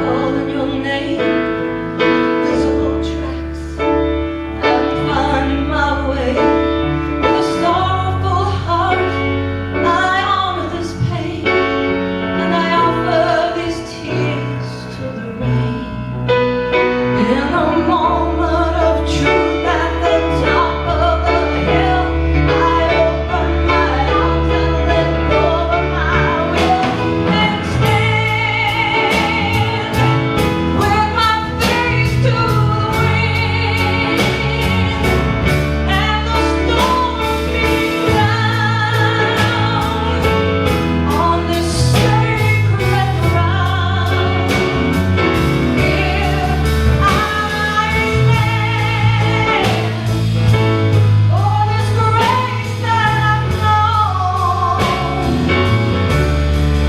calling your name. Visible tracks, I'm finding my way. With a sorrowful heart, I honor this pain, and I offer these tears to the rain. In a moment of truth at the top of the hill, I open my arms and let go of my will, and stand with my face to the wind, and the storm beat round on this sacred ground. Here I stand, for this grace that I've known.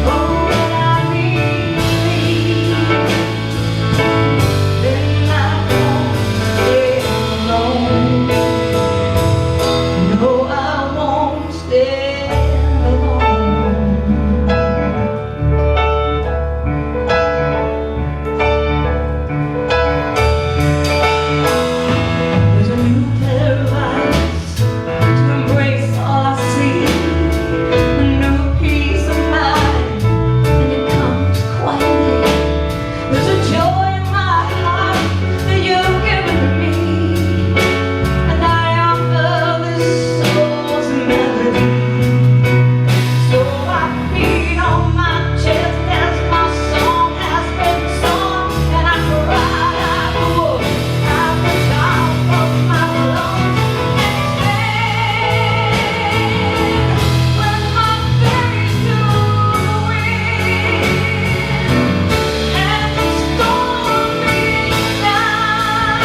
Oh, when I leave, then I won't stay alone. No, I won't stay alone. There's a new pair of eyes to embrace all I see, a new peace of mind, and it comes quietly. There's a joy in my heart that you've given to me, and I offer this soul's melody. So I beat on my chest as my song has been sung, and I cry like a wolf at the top of my lungs, and stand with my face to the wind, and the storm beats down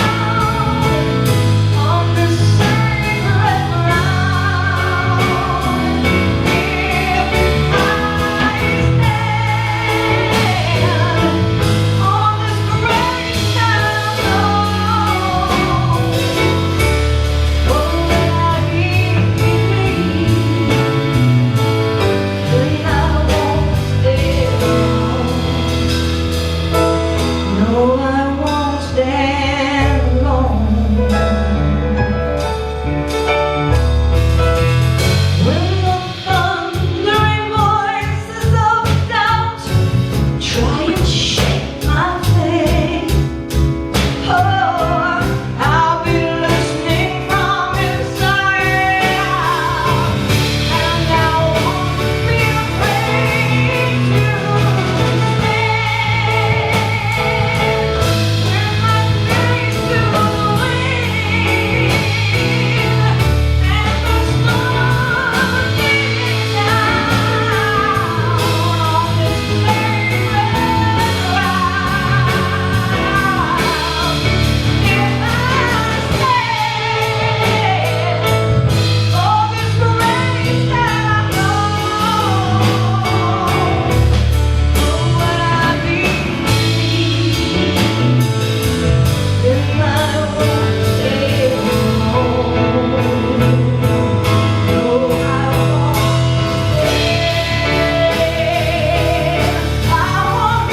on this sacred ground. Here I stand on this grace that I've known. Oh, when I leave, then I won't stay alone. No, I won't stand alone. When the thundering voices of doubt try and shake my faith, oh, I'll be listening from inside out, and I won't be afraid to stand with my face to the wind, and the storm beats down on this sacred ground. If I stand for this grace that I've known, oh, when I leave, then I won't stay alone. No, I won't stay. I won't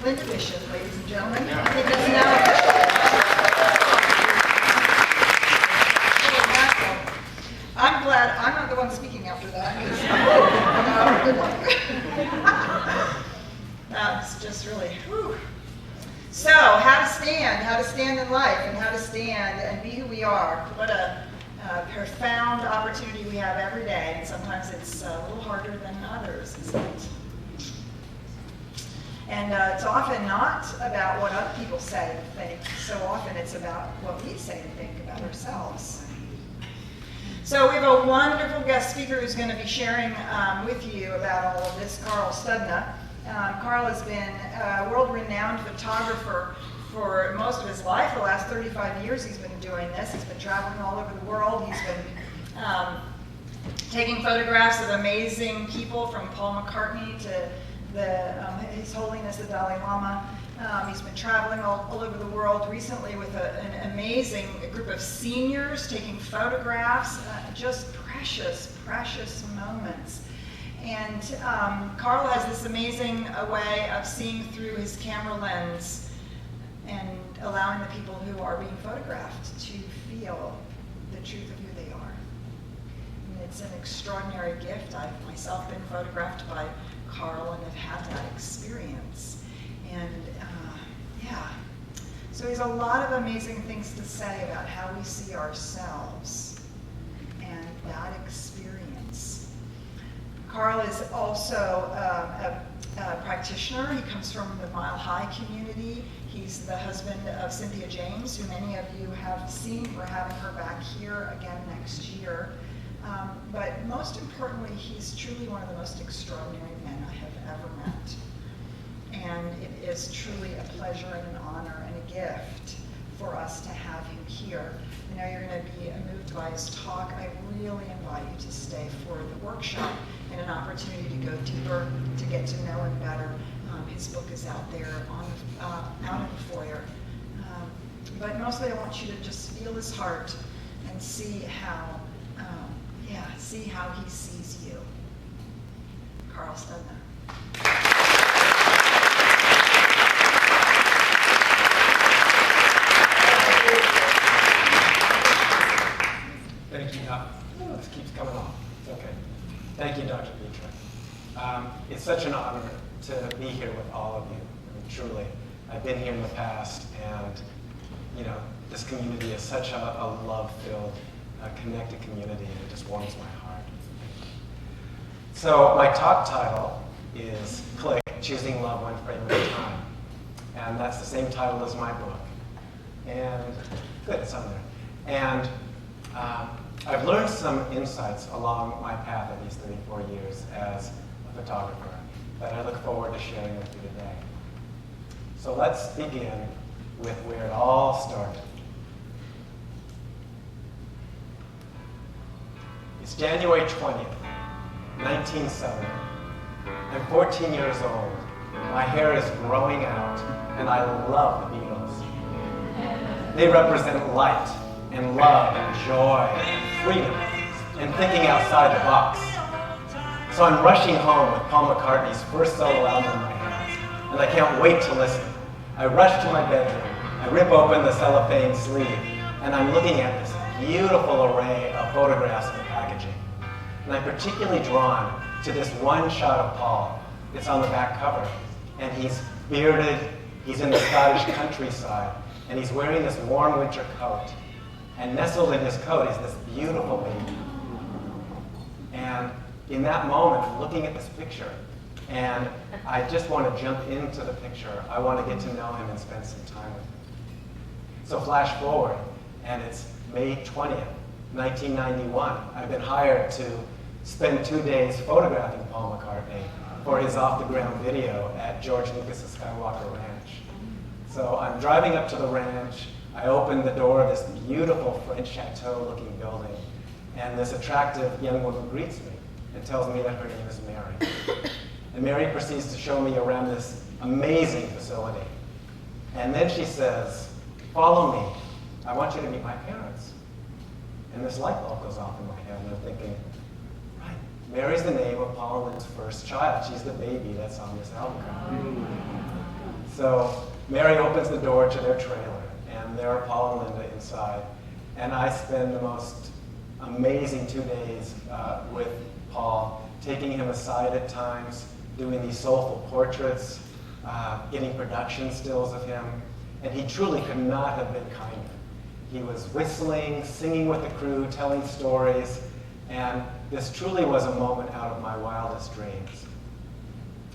Linda Bishop, ladies and gentlemen. I think that's now. I'm glad I'm not the one speaking after that. Good luck. just really, whew. So, how to stand in life, and how to stand and be who we are. What a profound opportunity we have every day, and sometimes it's a little harder than others, isn't it? And it's often not about what other people say and think. So often it's about what we say and think about ourselves. So we have a wonderful guest speaker who's going to be sharing with you about all of this, Carl Studna. Carl has been a world-renowned photographer for most of his life. For the last 35 years he's been doing this. He's been traveling all over the world. He's been taking photographs of amazing people, from Paul McCartney to His Holiness the Dali Lahma. He's been traveling all over the world recently with an amazing group of seniors taking photographs, just precious, precious moments. And Carl has this amazing way of seeing through his camera lens and allowing the people who are being photographed to feel the truth of who they are. And it's an extraordinary gift. I've myself been photographed by Carl and have had that experience. And yeah, so he has a lot of amazing things to say about how we see ourselves and that experience. Carl is also a practitioner. He comes from the Mile High community. He's the husband of Cynthia James, who many of you have seen. We're having her back here again next year. But most importantly, he's truly one of the most extraordinary men I have ever met. And it is truly a pleasure and an honor and a gift for us to have him here. I know you're going to be moved by his talk. I really invite you to stay for the workshop and an opportunity to go deeper, to get to know him better. His book is out there out in the foyer. But mostly I want you to just feel his heart and see how he sees you. Carl Studna. Thank you. This keeps coming off. It's okay. Thank you, Dr. Petra. It's such an honor to be here with all of you. I mean, truly, I've been here in the past, and this community is such a love-filled, connected community, and it just warms my heart. So my talk title is Click, Choosing Love One Frame at a Time. And that's the same title as my book. And good, it's on there. And I've learned some insights along my path of these 34 years as a photographer that I look forward to sharing with you today. So let's begin with where it all started. It's January 20th, 1970. I'm 14 years old. My hair is growing out, and I love the Beatles. They represent light and love and joy and freedom and thinking outside the box. So I'm rushing home with Paul McCartney's first solo album in my hands, and I can't wait to listen. I rush to my bedroom, I rip open the cellophane sleeve, and I'm looking at this beautiful array of photographs and packaging. And I'm particularly drawn to this one shot of Paul. It's on the back cover, and he's bearded, he's in the Scottish countryside, and he's wearing this warm winter coat. And nestled in his coat is this beautiful baby. And in that moment, I'm looking at this picture, and I just want to jump into the picture. I want to get to know him and spend some time with him. So flash forward, and it's May 20th, 1991. I've been hired to spend 2 days photographing Paul McCartney for his off-the-ground video at George Lucas's Skywalker Ranch. So I'm driving up to the ranch. I open the door of this beautiful French chateau-looking building, and this attractive young woman greets me and tells me that her name is Mary. And Mary proceeds to show me around this amazing facility. And then she says, "Follow me. I want you to meet my parents." And this light bulb goes off in my head, and I'm thinking, right, Mary's the name of Paul and Lynn's first child. She's the baby that's on this album cover. So Mary opens the door to their trailer, and there are Paul and Linda inside. And I spend the most amazing 2 days with Paul, taking him aside at times, doing these soulful portraits, getting production stills of him, and he truly could not have been kinder. He was whistling, singing with the crew, telling stories, and this truly was a moment out of my wildest dreams.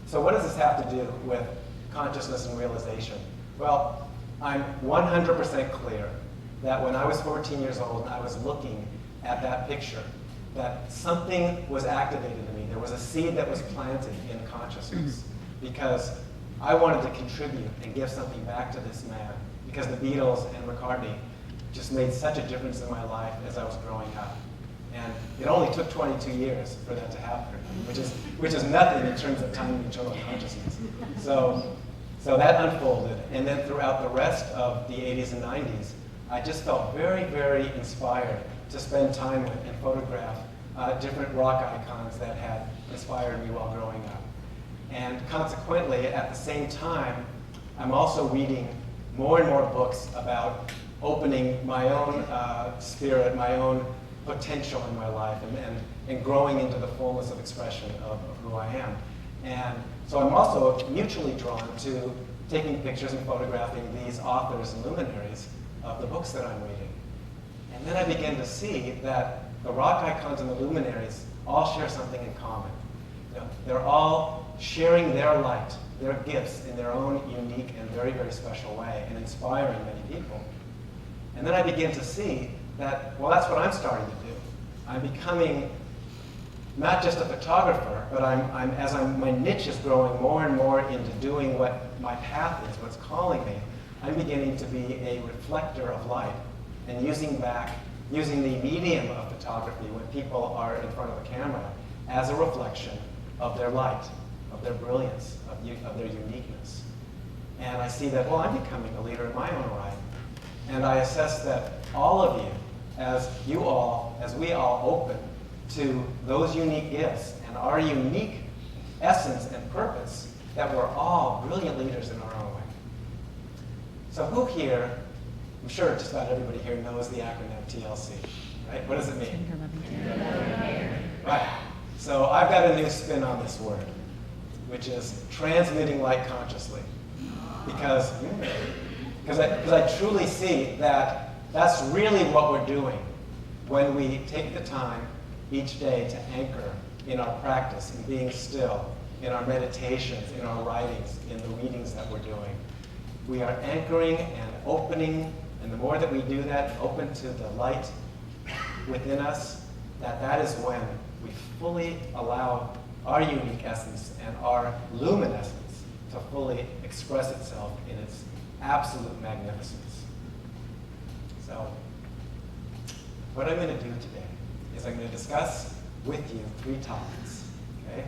So what does this have to do with consciousness and realization? Well, I'm 100% clear that when I was 14 years old and I was looking at that picture, that something was activated in me. There was a seed that was planted in consciousness because I wanted to contribute and give something back to this man because the Beatles and McCartney just made such a difference in my life as I was growing up. And it only took 22 years for that to happen, which is nothing in terms of time and internal consciousness. So that unfolded, and then throughout the rest of the 80s and 90s, I just felt very, very inspired to spend time with and photograph different rock icons that had inspired me while growing up. And consequently, at the same time, I'm also reading more and more books about opening my own spirit, my own potential in my life, and growing into the fullness of expression of who I am. And so I'm also mutually drawn to taking pictures and photographing these authors and luminaries of the books that I'm reading. And then I begin to see that the rock icons and the luminaries all share something in common. You know, they're all sharing their light, their gifts in their own unique and very, very special way, and inspiring many people. And then I begin to see that, well, that's what I'm starting to do. I'm becoming not just a photographer, but my niche is growing more and more into doing what my path is, what's calling me. I'm beginning to be a reflector of light and using the medium of photography when people are in front of a camera as a reflection of their light, of their brilliance, of their uniqueness. And I see that, well, I'm becoming a leader in my own right. And I assess that all of you, as we all open to those unique gifts and our unique essence and purpose, that we're all brilliant leaders in our own way. So who here, I'm sure just about everybody here knows the acronym TLC, right? What does it mean? Right. So I've got a new spin on this word, which is transmitting light consciously. Because I truly see that that's really what we're doing when we take the time each day to anchor in our practice, in being still, in our meditations, in our writings, in the readings that we're doing. We are anchoring and opening, and the more that we do that and open to the light within us, that is when we fully allow our unique essence and our luminescence to fully express itself in its absolute magnificence. So, what I'm going to do today is I'm going to discuss with you 3 topics. Okay?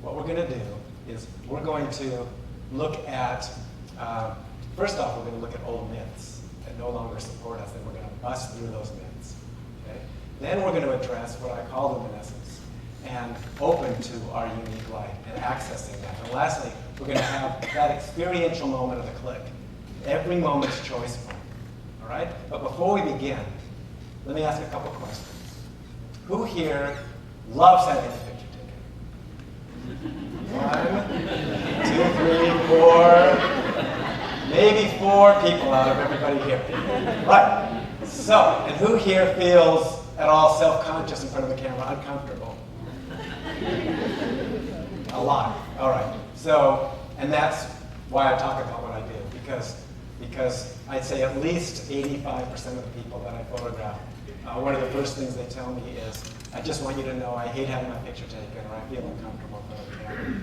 What we're going to do is we're going to look at, first off, we're going to look at old myths that no longer support us, and we're going to bust through those myths. Okay? Then we're going to address what I call luminescence and open to our unique light and accessing that. And lastly, we're going to have that experiential moment of the click, every moment's choice point. All right? But before we begin, let me ask a couple questions. Who here loves having a picture taken? 1, 2, 3, 4, maybe 4 people out of everybody here. Right. So, and who here feels at all self-conscious in front of the camera, uncomfortable? A lot. All right. So, and that's why I talk about what I do, because I'd say at least 85% of the people that I photograph, one of the first things they tell me is, I just want you to know I hate having my picture taken, or I feel uncomfortable in front of the camera.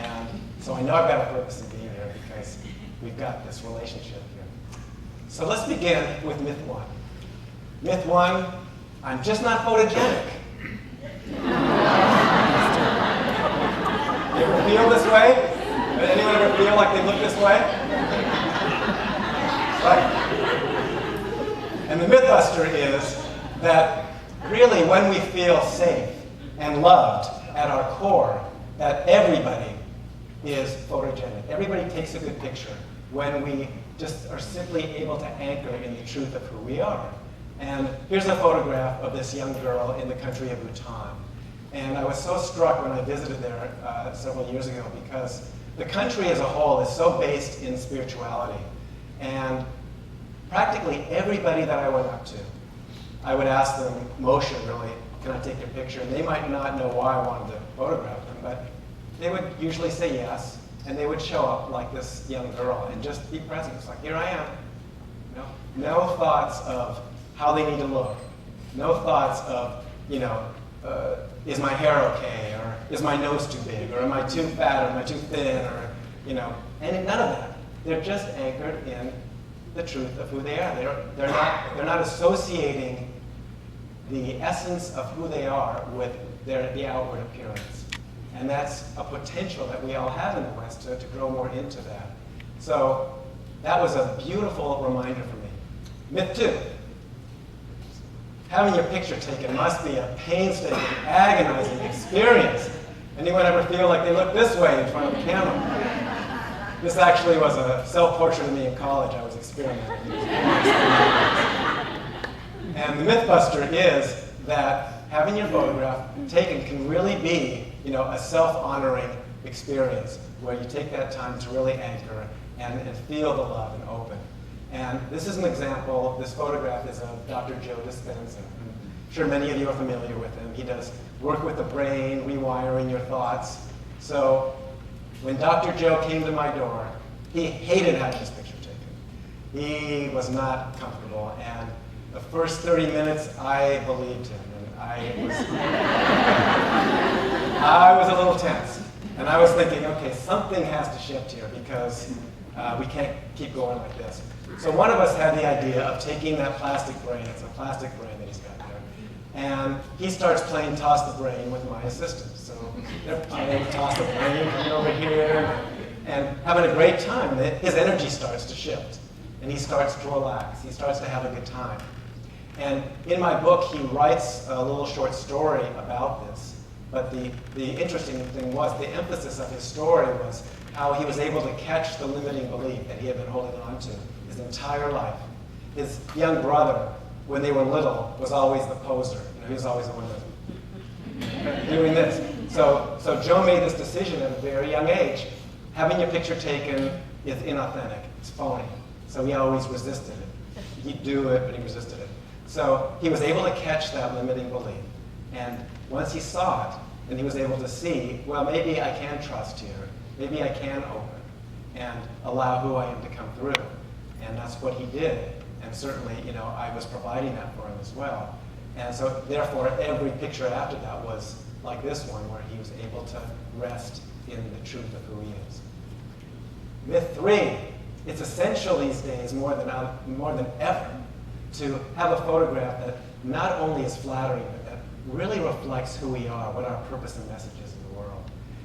And so I know I've got a purpose in being here because we've got this relationship here. So let's begin with myth 1. Myth 1, I'm just not photogenic. You ever feel this way? Anyone ever feel like they look this way? Right. And the Mythbuster is that really when we feel safe and loved at our core, that everybody is photogenic. Everybody takes a good picture when we just are simply able to anchor in the truth of who we are. And here's a photograph of this young girl in the country of Bhutan. And I was so struck when I visited there several years ago because the country as a whole is so based in spirituality. And practically everybody that I went up to, I would ask them, Moshe, really, can I take your picture? And they might not know why I wanted to photograph them, but they would usually say yes, and they would show up like this young girl and just be present. It's like, here I am. No thoughts of how they need to look. No thoughts of, is my hair okay? Or is my nose too big? Or am I too fat? Or am I too thin? Or, and none of that. They're just anchored in the truth of who they are. They're not associating the essence of who they are with the outward appearance. And that's a potential that we all have in the West to grow more into that. So that was a beautiful reminder for me. Myth 2. Having your picture taken must be a painstaking, agonizing experience. Anyone ever feel like they look this way in front of the camera? This actually was a self-portrait of me in college. I was experimenting. And the Mythbuster is that having your photograph taken can really be, a self-honoring experience where you take that time to really anchor and feel the love and open. And this is an example. This photograph is of Dr. Joe Dispenza. I'm sure many of you are familiar with him. He does work with the brain, rewiring your thoughts. So when Dr. Joe came to my door, he hated having his picture taken. He was not comfortable. And the first 30 minutes, I believed him. And I was a little tense. And I was thinking, okay, something has to shift here because we can't keep going like this. So one of us had the idea of taking that plastic brain, it's a plastic brain that he's got there, and he starts playing Toss the Brain with my assistant. So they're playing Toss the Brain, coming over here, and having a great time. His energy starts to shift, and he starts to relax. He starts to have a good time. And in my book, he writes a little short story about this. But the interesting thing was the emphasis of his story was how he was able to catch the limiting belief that he had been holding on to his entire life. His young brother, when they were little, was always the poser. He was always the one doing this. So Joe made this decision at a very young age. Having your picture taken is inauthentic. It's phony. So he always resisted it. He'd do it, but he resisted it. So he was able to catch that limiting belief. And once he saw it, then he was able to see, well, maybe I can trust here. Maybe I can open and allow who I am to come through. And that's what he did. And certainly, I was providing that for him as well. And so therefore, every picture after that was like this one, where he was able to rest in the truth of who he is. Myth 3, it's essential these days more than ever to have a photograph that not only is flattering, but that really reflects who we are, what our purpose and message is in the world.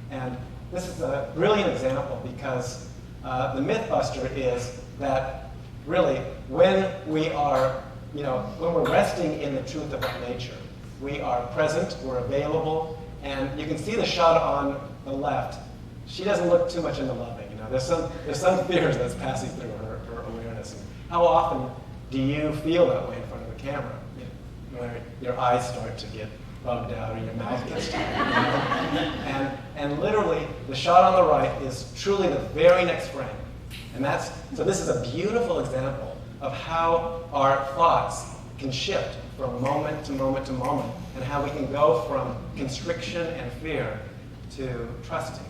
And this is a brilliant example because the Mythbuster is that really when we are, when we're resting in the truth of our nature, we are present, we're available, and you can see the shot on the left. She doesn't look too much into loving. There's some fears that's passing through her awareness. And how often do you feel that way in front of the camera? Where your eyes start to get bugged out or your mouth gets tight. And literally, the shot on the right is truly the very next frame. And so this is a beautiful example of how our thoughts can shift from moment to moment to moment, and how we can go from constriction and fear to trusting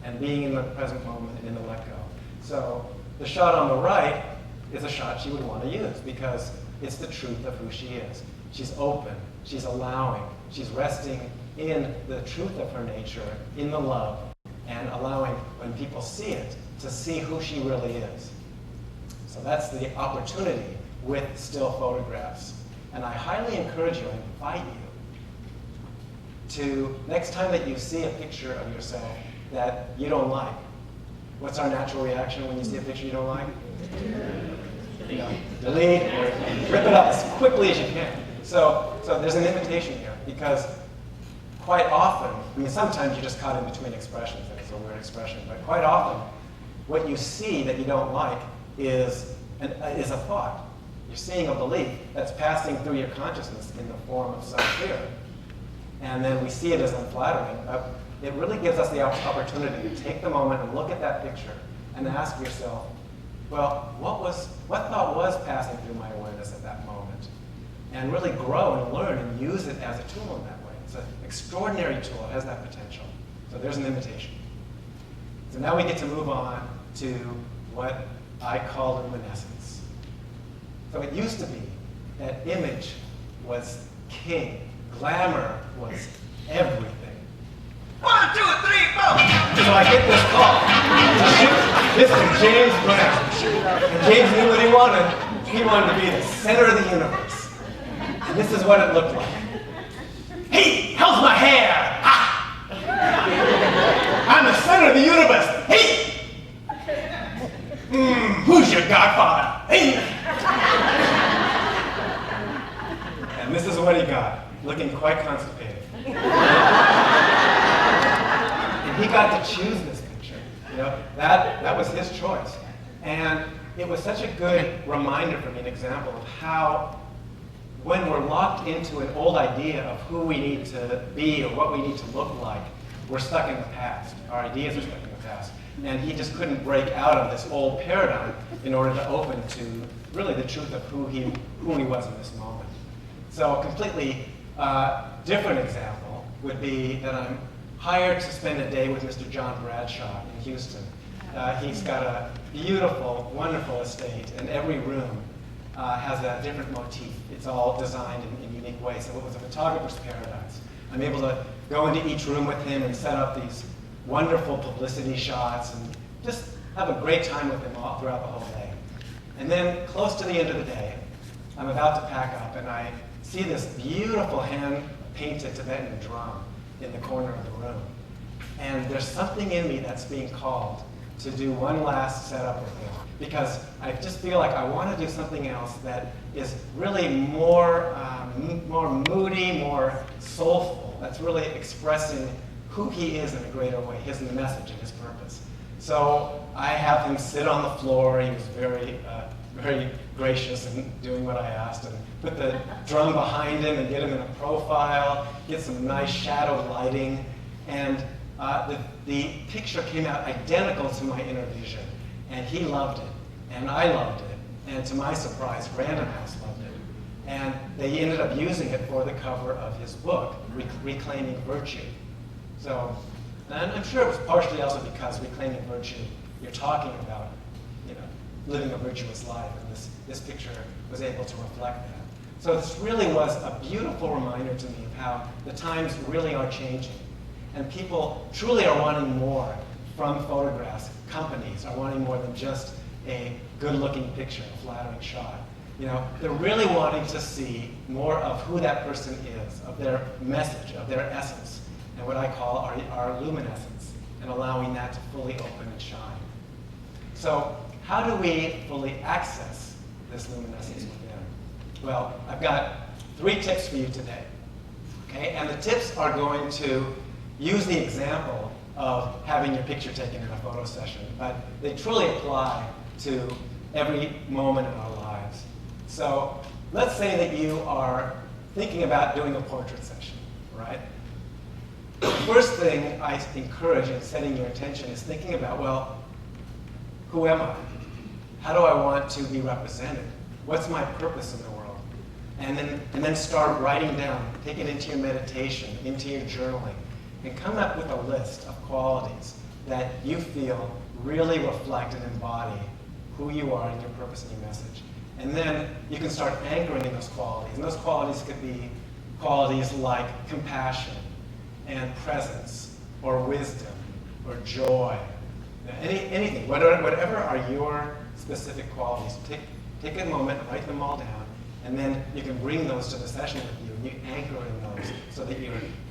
and being in the present moment and in the let go. So the shot on the right is a shot she would want to use because it's the truth of who she is. She's open, she's allowing, she's resting in the truth of her nature, in the love, and allowing, when people see it, to see who she really is. So that's the opportunity with still photographs. And I highly encourage you, and invite you, to, next time that you see a picture of yourself that you don't like, what's our natural reaction when you see a picture you don't like? Delete or rip it up as quickly as you can. So there's an invitation here, because quite often, sometimes you're just caught in between expressions, and it's a weird expression, but quite often, what you see that you don't like is a thought. You're seeing a belief that's passing through your consciousness in the form of some fear. And then we see it as unflattering. it really gives us the opportunity to take the moment and look at that picture and ask yourself, well, what thought was passing through my awareness at that moment? And really grow and learn and use it as a tool in that way. It's an extraordinary tool. It has that potential. So there's an invitation. So now we get to move on to what I call luminescence. So it used to be that image was king. Glamour was everything. 1, 2, 3, 4! So I get this call. Mr. James Brown. And James knew what he wanted. He wanted to be the center of the universe. And this is what it looked like. Hey, how's my hair? Ah! I'm the center of the universe. Hey! Who's your godfather? Hey! And this is what he got, looking quite constipated. And he got to choose this picture. You know, that was his choice. And it was such a good reminder for me, an example of how when we're locked into an old idea of who we need to be or what we need to look like, we're stuck in the past. Our ideas are stuck in the past. And he just couldn't break out of this old paradigm in order to open to really the truth of who he was in this moment. So a completely different example would be that I'm hired to spend a day with Mr. John Bradshaw in Houston. He's got a beautiful, wonderful estate, and every room has a different motif. It's all designed in unique ways. So it was a photographer's paradise. I'm able to go into each room with him and set up these wonderful publicity shots and just have a great time with him all throughout the whole day. And then close to the end of the day, I'm about to pack up and I see this beautiful hand-painted Tibetan drum in the corner of the room. And there's something in me that's being called to do one last setup with him, because I just feel like I want to do something else that is really more moody, more soulful, that's really expressing who he is in a greater way, his message and his purpose. So I have him sit on the floor. He was very gracious in doing what I asked, and put the drum behind him and get him in a profile, get some nice shadow lighting, and the picture came out identical to my inner vision, and he loved it, and I loved it, and to my surprise, Random House loved it, and they ended up using it for the cover of his book, Reclaiming Virtue. So, and I'm sure it was partially also because Reclaiming Virtue, you're talking about, you know, living a virtuous life, and this picture was able to reflect that. So this really was a beautiful reminder to me of how the times really are changing, and people truly are wanting more from photographs. Companies are wanting more than just a good-looking picture, a flattering shot. You know, they're really wanting to see more of who that person is, of their message, of their essence, and what I call our luminescence, and allowing that to fully open and shine. So how do we fully access this luminescence within? Well, I've got 3 tips for you today. Okay? And the tips are going to use the example of having your picture taken in a photo session, but they truly apply to every moment in our lives. So let's say that you are thinking about doing a portrait session, right? The first thing I encourage in setting your intention is thinking about, well, who am I? How do I want to be represented? What's my purpose in the world? And then start writing down, take it into your meditation, into your journaling, and come up with a list of qualities that you feel really reflect and embody who you are and your purpose and your message. And then you can start anchoring in those qualities. And those qualities could be qualities like compassion, and presence, or wisdom, or joy, anything, whatever are your specific qualities. Take a moment, write them all down, and then you can bring those to the session with you, and you anchor in those so that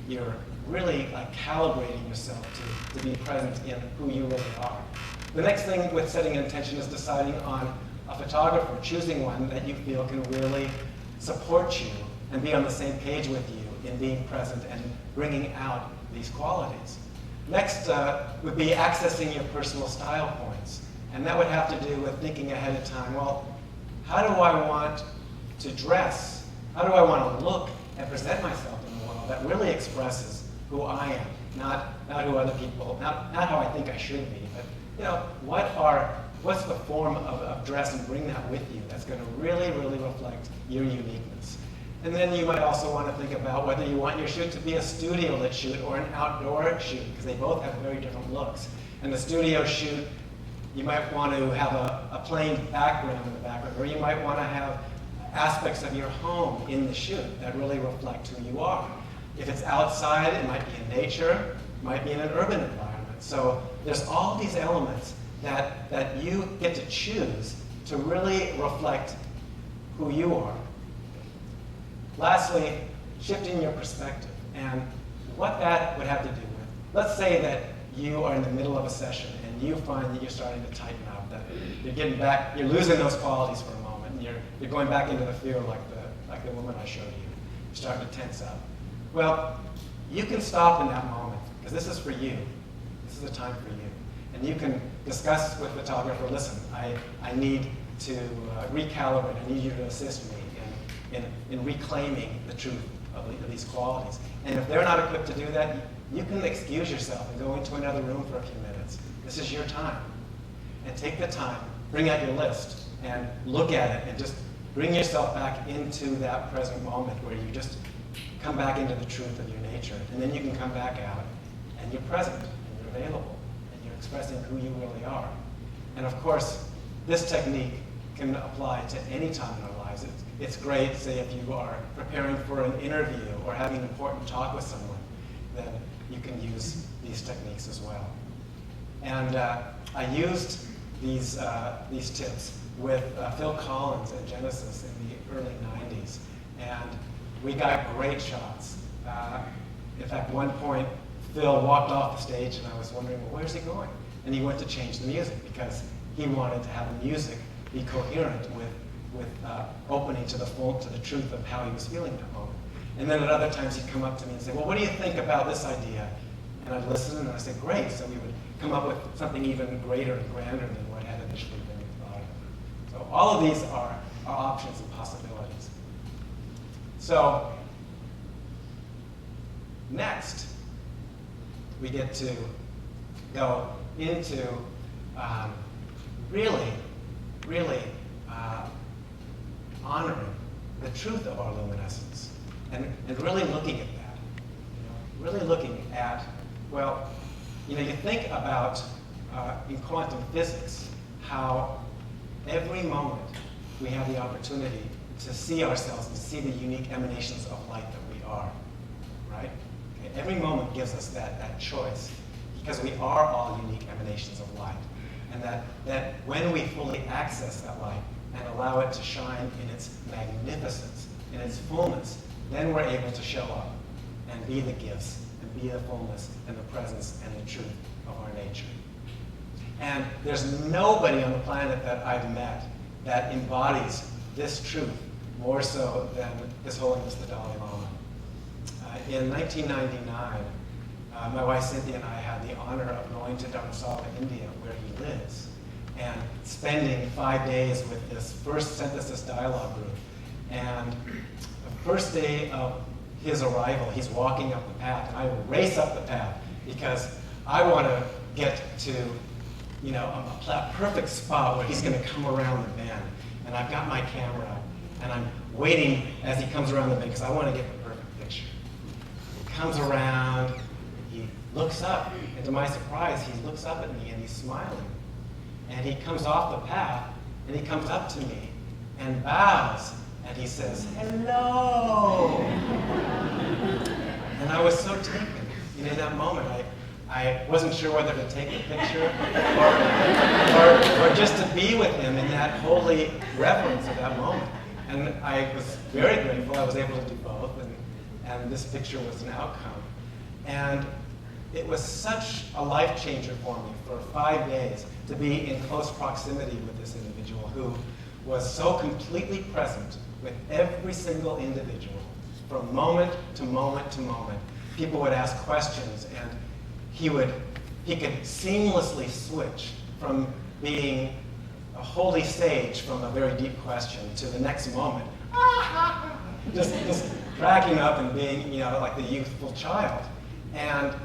you're really like calibrating yourself to be present in who you really are. The next thing with setting an intention is deciding on a photographer, choosing one that you feel can really support you and be on the same page with you in being present and bringing out these qualities. Next would be accessing your personal style points. And that would have to do with thinking ahead of time, well, how do I want to dress? How do I want to look and present myself in the world that really expresses who I am, not not who other people, not how I think I should be, but what's the form of dress, and bring that with you that's going to really, really reflect your uniqueness. And then you might also want to think about whether you want your shoot to be a studio lit shoot or an outdoor shoot, because they both have very different looks. And the studio shoot, you might want to have a plain background in the background, or you might want to have aspects of your home in the shoot that really reflect who you are. If it's outside, it might be in nature, it might be in an urban environment. So there's all these elements that you get to choose to really reflect who you are. Lastly, shifting your perspective, and what that would have to do with. Let's say that you are in the middle of a session and you find that you're starting to tighten up, that you're getting back, you're losing those qualities for a moment, and you're going back into the fear like the woman I showed you. You're starting to tense up. Well, you can stop in that moment, because this is for you. This is a time for you. And you can discuss with the photographer, listen, I need to recalibrate, I need you to assist me in reclaiming the truth of these qualities. And if they're not equipped to do that, you can excuse yourself and go into another room for a few minutes. This is your time. And take the time, bring out your list, and look at it, and just bring yourself back into that present moment where you just come back into the truth of your nature. And then you can come back out, and you're present, and you're available, and you're expressing who you really are. And of course, this technique can apply to any time in our lives. It's great, say, if you are preparing for an interview or having an important talk with someone, then you can use these techniques as well. And I used these tips with Phil Collins at Genesis in the early 90s, and we got great shots. In fact, one point, Phil walked off the stage, and I was wondering, well, where's he going? And he went to change the music, because he wanted to have the music be coherent with opening to the truth of how he was feeling that moment. And then at other times he'd come up to me and say, well, what do you think about this idea? And I'd listen, and I'd say, great. So we would come up with something even greater and grander than what had initially been thought of. So all of these are options and possibilities. So next, we get to go into really honoring the truth of our luminescence, and really looking at that. Really looking at, well, you think about in quantum physics how every moment we have the opportunity to see ourselves and to see the unique emanations of light that we are, right? Okay, every moment gives us that choice, because we are all unique emanations of light. And that when we fully access that light and allow it to shine in its magnificence, in its fullness, then we're able to show up and be the gifts and be the fullness and the presence and the truth of our nature. And there's nobody on the planet that I've met that embodies this truth more so than His Holiness the Dalai Lama. In 1999, my wife Cynthia and I had the honor of going to Dharamsala, India, where he lives, and spending 5 days with this first synthesis dialogue group. And the first day of his arrival, he's walking up the path, and I race up the path because I want to get to, a perfect spot where he's going to come around the bend. And I've got my camera, and I'm waiting as he comes around the bend because I want to get the perfect picture. He comes around. He looks up, and to my surprise, he looks up at me and he's smiling. And he comes off the path, and he comes up to me and bows, and he says, hello. And I was so taken. In that moment, I wasn't sure whether to take the picture or just to be with him in that holy reverence of that moment. And I was very grateful I was able to do both, and this picture was an outcome. And it was such a life changer for me for 5 days to be in close proximity with this individual who was so completely present with every single individual from moment to moment to moment. People would ask questions, and he could seamlessly switch from being a holy sage from a very deep question to the next moment, just cracking up and being, like the youthful child. And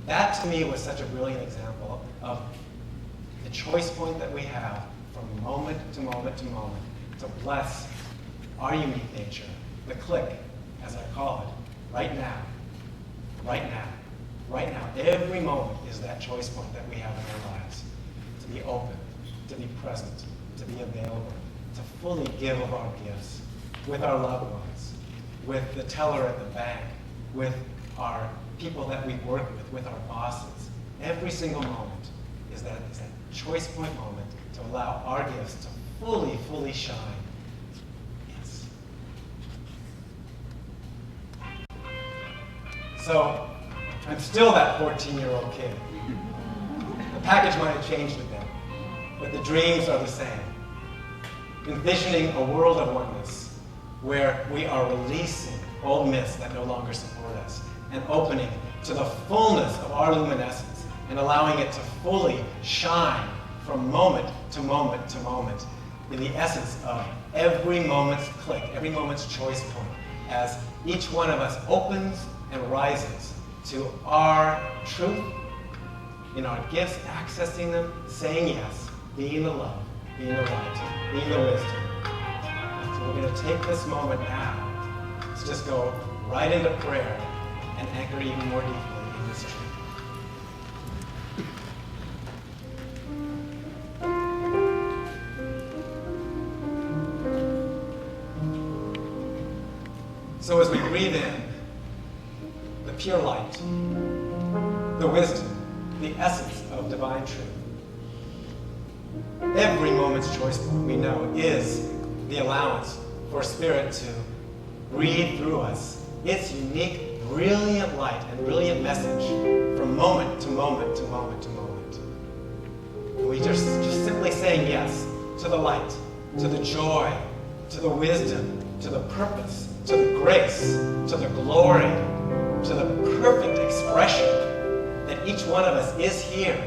That to me was such a brilliant example of the choice point that we have from moment to moment to moment to bless our unique nature, the click, as I call it, right now, right now, right now. Every moment is that choice point that we have in our lives. To be open, to be present, to be available, to fully give of our gifts with our loved ones, with the teller at the bank, with our people that we work with our bosses. Every single moment is that choice point moment to allow our gifts to fully shine. Yes. So, I'm still that 14-year-old kid. The package might have changed a bit, but the dreams are the same. Envisioning a world of oneness where we are releasing old myths that no longer support us and opening to the fullness of our luminescence and allowing it to fully shine from moment to moment to moment in the essence of every moment's click, every moment's choice point, as each one of us opens and rises to our truth, in our gifts, accessing them, saying yes, being the love, being the light, being the wisdom. So we're going to take this moment now to just go right into prayer and anchor even more deeply in this truth. So as we breathe in the pure light, the wisdom, the essence of divine truth, every moment's choice point we know is the allowance for Spirit to breathe through us its unique, brilliant light and brilliant message from moment to moment to moment to moment. And we just simply saying yes to the light, to the joy, to the wisdom, to the purpose, to the grace, to the glory, to the perfect expression that each one of us is here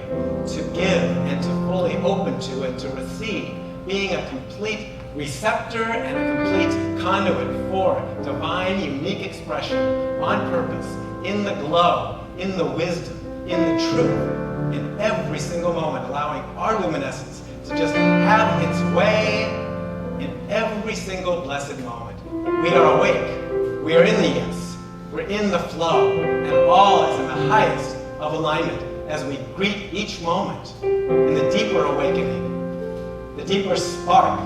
to give and to fully open to and to receive, being a complete receptor and a complete conduit for divine, unique expression on purpose, in the glow, in the wisdom, in the truth, in every single moment, allowing our luminescence to just have its way in every single blessed moment. We are awake. We are in the yes. We're in the flow. And all is in the highest of alignment as we greet each moment in the deeper awakening, the deeper spark.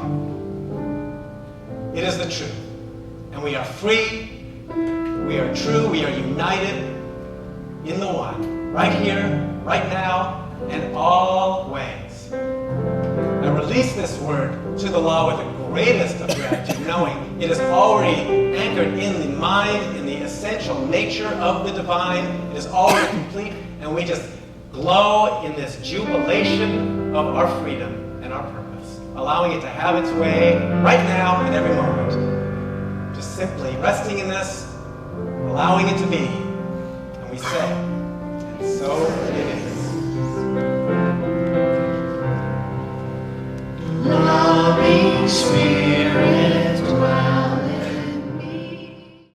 It is the truth. And we are free, we are true, we are united in the one, right here, right now, and always. I release this word to the law with the greatest of gratitude, knowing it is already anchored in the mind, in the essential nature of the divine. It is already complete, and we just glow in this jubilation of our freedom and our purpose, allowing it to have its way right now and every moment. Just simply resting in this, allowing it to be, and we say, and so it is. Loving Spirit.